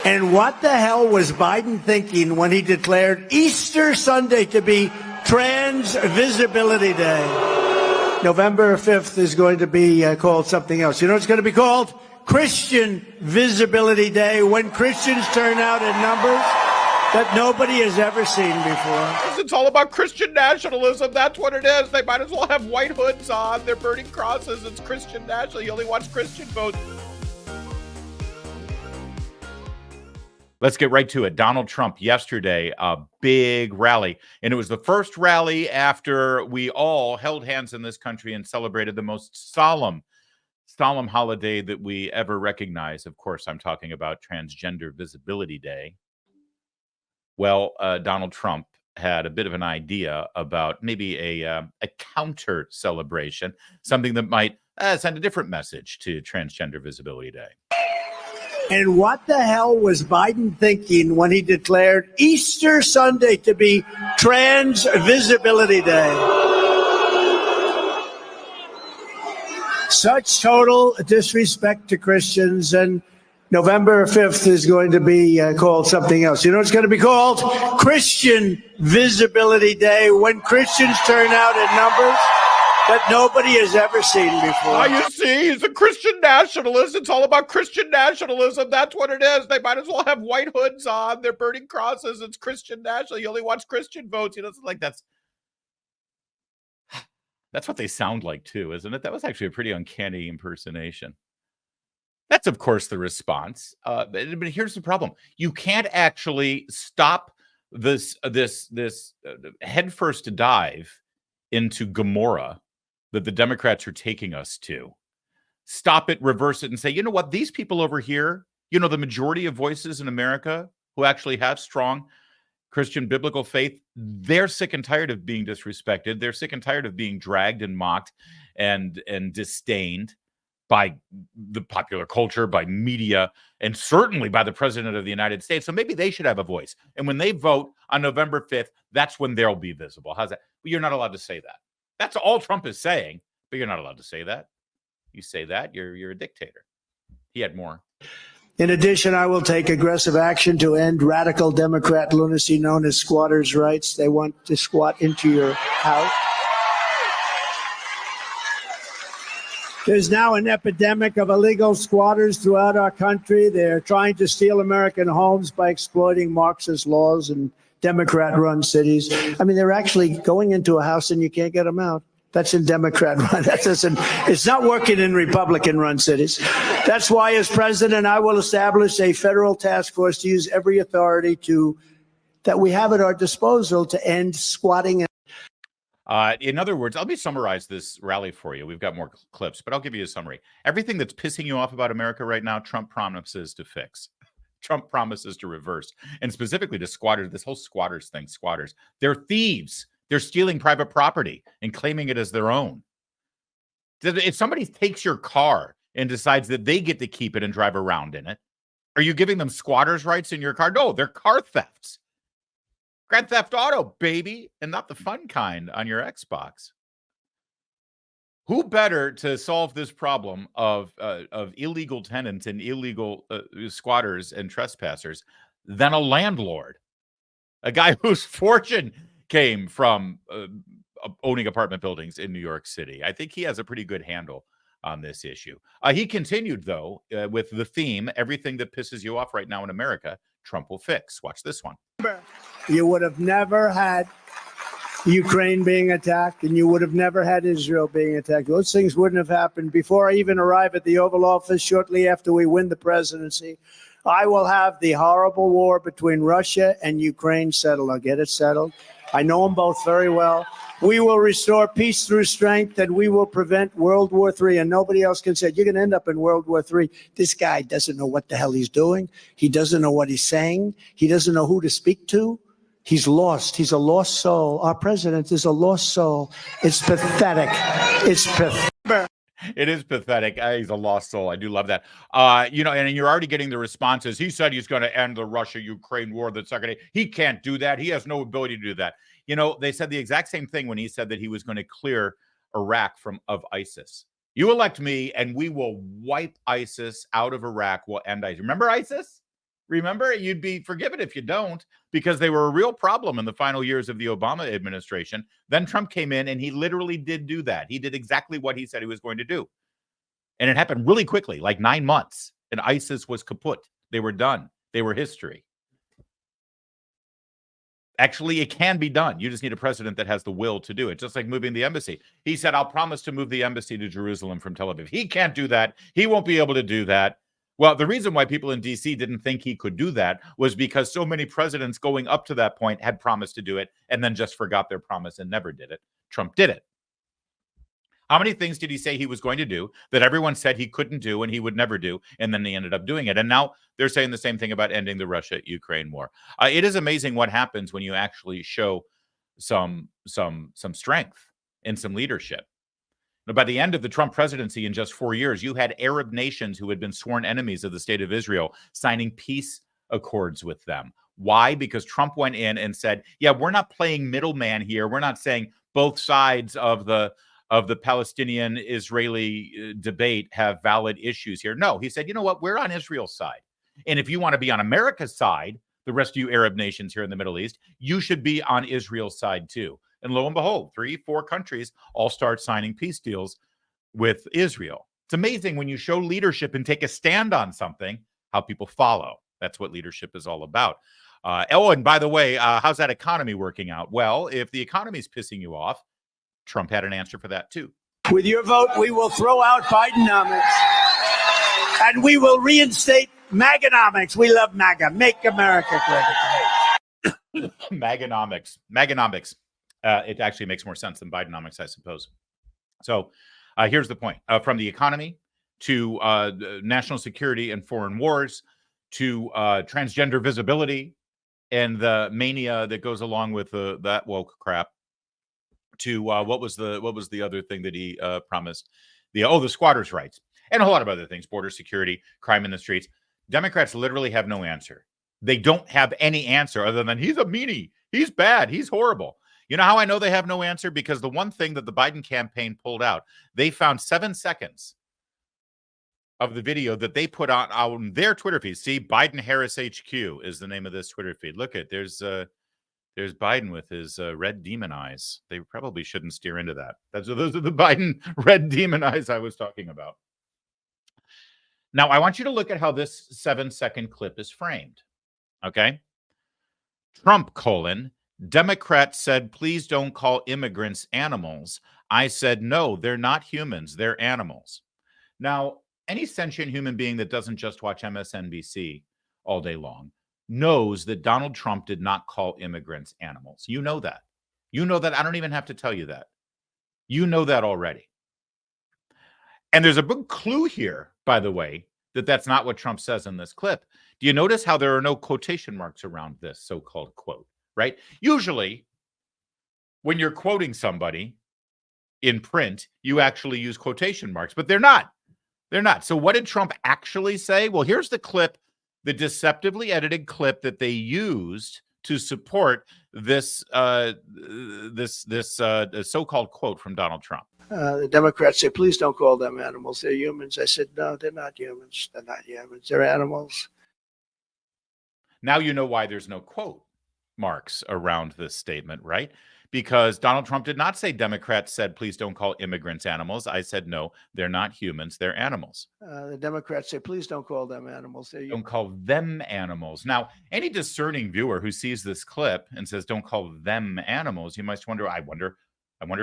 And what the hell was Biden thinking when he declared Easter Sunday to be Trans Visibility Day? November 5th is going to be called something else. You know, it's going to be called Christian Visibility Day, when Christians turn out in numbers that nobody has ever seen before. It's all about Christian nationalism. That's what it is. They might as well have white hoods on. They're burning crosses. It's Christian national. You only watch Christian votes. Let's get right to it. Donald Trump yesterday, a big rally. And it was the first rally after we all held hands in this country and celebrated the most solemn holiday that we ever recognize. Of course, I'm talking about Transgender Visibility Day. Well, Donald Trump had a bit of an idea about maybe a counter celebration, something that might send a different message to Transgender Visibility Day. And what the hell was Biden thinking when he declared Easter Sunday to be Trans Visibility Day? Such total disrespect to Christians. And November 5th is going to be called something else. You know, it's going to be called Christian Visibility Day, when Christians turn out in numbers that nobody has ever seen before. You see, he's a Christian nationalist. It's all about Christian nationalism. That's what it is. They might as well have white hoods on. They're burning crosses. It's Christian national. You only watch Christian votes. You know, it's like that's what they sound like too, isn't it? That was actually a pretty uncanny impersonation. That's, of course, the response. But here's the problem. You can't actually stop this headfirst dive into Gomorrah that the Democrats are taking us to. Stop it, reverse it, and say, you know what? These people over here, you know, the majority of voices in America who actually have strong Christian biblical faith, they're sick and tired of being disrespected. They're sick and tired of being dragged and mocked and disdained by the popular culture, by media, and certainly by the president of the United States. So maybe they should have a voice. And when they vote on November 5th, that's when they'll be visible. How's that? Well, you're not allowed to say that. That's all Trump is saying, but you're not allowed to say that. You say that, you're a dictator. He had more. In addition, I will take aggressive action to end radical Democrat lunacy known as squatters' rights. They want to squat into your house. There's now an epidemic of illegal squatters throughout our country. They're trying to steal American homes by exploiting Marxist laws in Democrat-run cities. I mean, they're actually going into a house and you can't get them out. That's in Democrat-run. It's not working in Republican-run cities. That's why, as president, I will establish a federal task force to use every authority that we have at our disposal to end squatting. In other words, let me summarize this rally for you. We've got more clips, but I'll give you a summary. Everything that's pissing you off about America right now, Trump promises to fix. Trump promises to reverse. And specifically to squatters, this whole squatters thing, squatters. They're thieves. They're stealing private property and claiming it as their own. If somebody takes your car and decides that they get to keep it and drive around in it, are you giving them squatters' rights in your car? No, they're car thefts. Grand Theft Auto, baby, and not the fun kind on your Xbox. Who better to solve this problem of illegal tenants and illegal squatters and trespassers than a landlord? A guy whose fortune came from owning apartment buildings in New York City. I think he has a pretty good handle on this issue. He continued, though, with the theme, everything that pisses you off right now in America, Trump will fix. Watch this one. You would have never had Ukraine being attacked, and you would have never had Israel being attacked. Those things wouldn't have happened. Before I even arrive at the Oval Office, shortly after we win the presidency, I will have the horrible war between Russia and Ukraine settled. I'll get it settled. I know them both very well. We will restore peace through strength, and we will prevent World War III. And nobody else can say, you're going to end up in World War III. This guy doesn't know what the hell he's doing. He doesn't know what he's saying. He doesn't know who to speak to. He's lost. He's a lost soul. Our president is a lost soul. It's pathetic. It's pathetic. It is pathetic. He's a lost soul. I do love that. You know, and you're already getting the responses. He said he's going to end the Russia-Ukraine war that's not going to. He can't do that. He has no ability to do that. You know, they said the exact same thing when he said that he was going to clear Iraq of ISIS. You elect me, and we will wipe ISIS out of Iraq. We'll end ISIS. Remember ISIS? Remember, you'd be forgiven if you don't, because they were a real problem in the final years of the Obama administration. Then Trump came in and he literally did do that. He did exactly what he said he was going to do. And it happened really quickly, like 9 months. And ISIS was kaput. They were done. They were history. Actually, it can be done. You just need a president that has the will to do it, just like moving the embassy. He said, I'll promise to move the embassy to Jerusalem from Tel Aviv. He can't do that. He won't be able to do that. Well, the reason why people in D.C. didn't think he could do that was because so many presidents going up to that point had promised to do it and then just forgot their promise and never did it. Trump did it. How many things did he say he was going to do that everyone said he couldn't do and he would never do, and then he ended up doing it? And now they're saying the same thing about ending the Russia-Ukraine war. It is amazing what happens when you actually show some strength and some leadership. By the end of the Trump presidency, in just 4 years, you had Arab nations who had been sworn enemies of the state of Israel signing peace accords with them. Why? Because Trump went in and said, yeah, we're not playing middleman here. We're not saying both sides of the Palestinian-Israeli debate have valid issues here. No, he said, you know what? We're on Israel's side. And if you want to be on America's side, the rest of you Arab nations here in the Middle East, you should be on Israel's side too. And lo and behold, 3-4 countries all start signing peace deals with Israel. It's amazing when you show leadership and take a stand on something, how people follow. That's what leadership is all about. And by the way, how's that economy working out? Well, if the economy is pissing you off, Trump had an answer for that too. With your vote, we will throw out Bidenomics and we will reinstate Maganomics. We love MAGA. Make America great again. Maganomics. It actually makes more sense than Bidenomics, I suppose. So here's the point. From the economy to national security and foreign wars to transgender visibility and the mania that goes along with that woke crap, to what was the other thing that he promised? The squatters' rights and a whole lot of other things, border security, crime in the streets. Democrats literally have no answer. They don't have any answer other than he's a meanie, he's bad, he's horrible. You know how I know they have no answer? Because the one thing that the Biden campaign pulled out, they found 7 seconds of the video that they put on their Twitter feed. See, Biden Harris HQ is the name of this Twitter feed. Look at there's Biden with his red demon eyes. They probably shouldn't steer into that. Those are the Biden red demon eyes I was talking about. Now, I want you to look at how this 7-second clip is framed. Okay? Trump, Democrats said, please don't call immigrants animals. I said, no, they're not humans. They're animals. Now, any sentient human being that doesn't just watch MSNBC all day long knows that Donald Trump did not call immigrants animals. You know that. You know that. I don't even have to tell you that. You know that already. And there's a big clue here, by the way, that that's not what Trump says in this clip. Do you notice how there are no quotation marks around this so-called quote, right? Usually, when you're quoting somebody in print, you actually use quotation marks, but they're not. They're not. So what did Trump actually say? Well, here's the clip, the deceptively edited clip that they used to support this so-called quote from Donald Trump. The Democrats say, please don't call them animals. They're humans. I said, no, they're not humans. They're not humans. They're animals. Now you know why there's no quote marks around this statement, right? Because Donald Trump did not say Democrats said, please don't call immigrants animals. I said, no, they're not humans. They're animals. The Democrats say, please don't call them animals. Don't call them animals. Now, any discerning viewer who sees this clip and says, don't call them animals, you must wonder, I wonder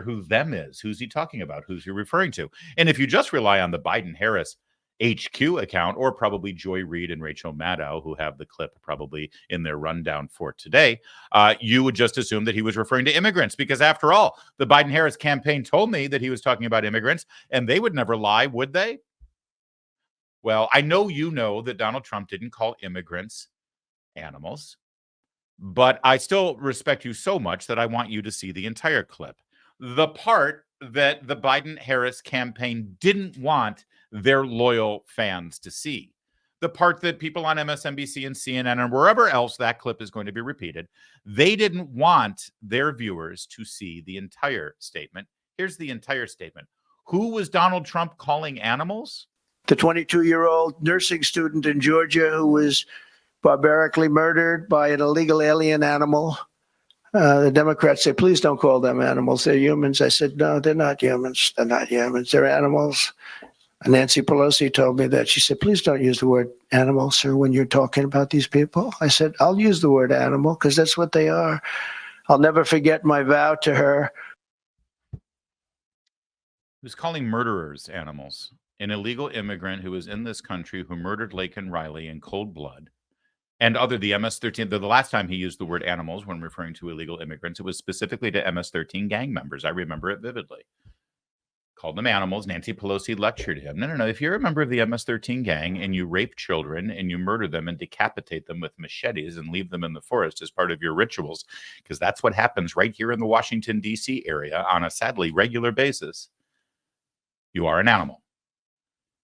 who them is. Who's he talking about? Who's he referring to? And if you just rely on the Biden-Harris HQ account, or probably Joy Reid and Rachel Maddow, who have the clip probably in their rundown for today, you would just assume that he was referring to immigrants, because after all, the Biden-Harris campaign told me that he was talking about immigrants, and they would never lie, would they? Well, I know you know that Donald Trump didn't call immigrants animals, but I still respect you so much that I want you to see the entire clip. The part that the Biden-Harris campaign didn't want their loyal fans to see. The part that people on MSNBC and CNN and wherever else that clip is going to be repeated, they didn't want their viewers to see the entire statement. Here's the entire statement. Who was Donald Trump calling animals? The 22-year-old nursing student in Georgia who was barbarically murdered by an illegal alien animal. The Democrats say, please don't call them animals. They're humans. I said, no, they're not humans. They're not humans. They're animals. And Nancy Pelosi told me that. She said, please don't use the word animal, sir, when you're talking about these people. I said, I'll use the word animal because that's what they are. I'll never forget my vow to her. He was calling murderers animals. An illegal immigrant who was in this country who murdered Laken Riley in cold blood. And the MS-13, the last time he used the word animals when referring to illegal immigrants, it was specifically to MS-13 gang members. I remember it vividly. Called them animals. Nancy Pelosi lectured him. No. If you're a member of the MS-13 gang and you rape children and you murder them and decapitate them with machetes and leave them in the forest as part of your rituals, because that's what happens right here in the Washington, D.C. area on a sadly regular basis, you are an animal.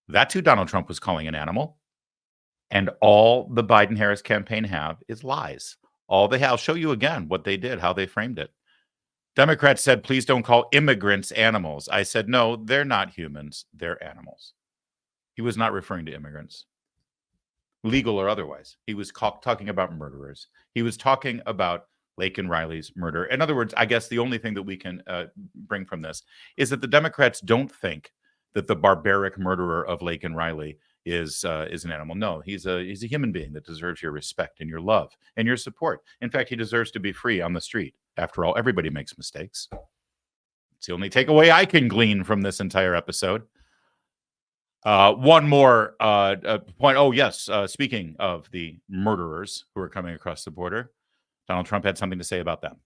That's who Donald Trump was calling an animal. And all the Biden-Harris campaign have is lies. All they have, I'll show you again what they did, how they framed it. Democrats said, please don't call immigrants animals. I said, no, they're not humans. They're animals. He was not referring to immigrants, legal or otherwise. He was talking about murderers. He was talking about Laken Riley's murder. In other words, I guess the only thing that we can bring from this is that the Democrats don't think that the barbaric murderer of Laken Riley is an animal. No, he's a human being that deserves your respect and your love and your support. In fact, he deserves to be free on the street. After all, everybody makes mistakes. It's the only takeaway I can glean from this entire episode. One more point. Oh, yes. Speaking of the murderers who are coming across the border, Donald Trump had something to say about them.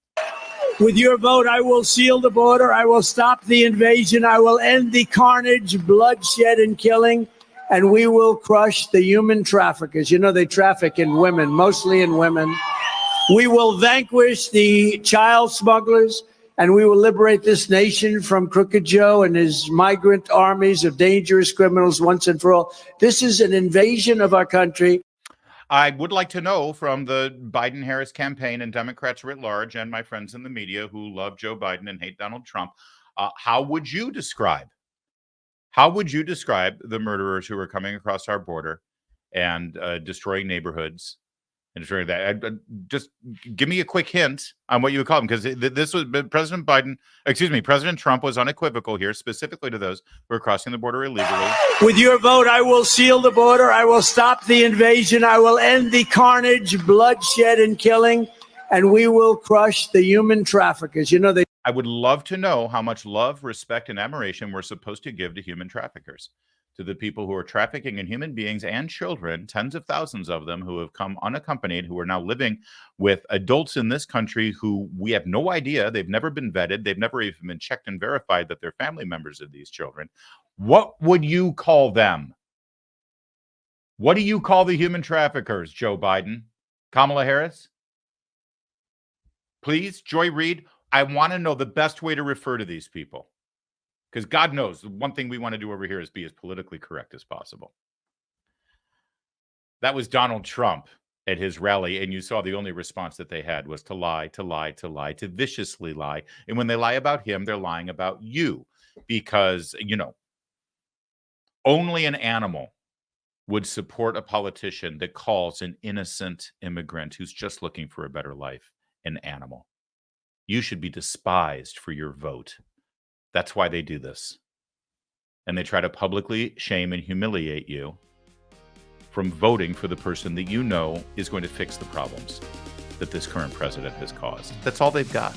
With your vote, I will seal the border. I will stop the invasion. I will end the carnage, bloodshed, and killing. And we will crush the human traffickers. You know, they traffic in women, mostly in women. We will vanquish the child smugglers, and we will liberate this nation from Crooked Joe and his migrant armies of dangerous criminals once and for all. This is an invasion of our country. I would like to know from the Biden-Harris campaign and Democrats writ large and my friends in the media who love Joe Biden and hate Donald Trump, how would you describe the murderers who are coming across our border and destroying neighborhoods and destroying that? Just give me a quick hint on what you would call them, because this was President Trump was unequivocal here, specifically to those who are crossing the border illegally. With your vote, I will seal the border. I will stop the invasion. I will end the carnage, bloodshed, and killing, and we will crush the human traffickers. You know, I would love to know how much love, respect, and admiration we're supposed to give to human traffickers, to the people who are trafficking in human beings and children, tens of thousands of them who have come unaccompanied, who are now living with adults in this country who we have no idea. They've never been vetted. They've never even been checked and verified that they're family members of these children. What would you call them? What do you call the human traffickers, Joe Biden? Kamala Harris? Please, Joy Reid, I want to know the best way to refer to these people. Because God knows, the one thing we want to do over here is be as politically correct as possible. That was Donald Trump at his rally, and you saw the only response that they had was to lie, to viciously lie. And when they lie about him, they're lying about you. Because, only an animal would support a politician that calls an innocent immigrant who's just looking for a better life an animal. You should be despised for your vote. That's why they do this. And they try to publicly shame and humiliate you from voting for the person that you know is going to fix the problems that this current president has caused. That's all they've got.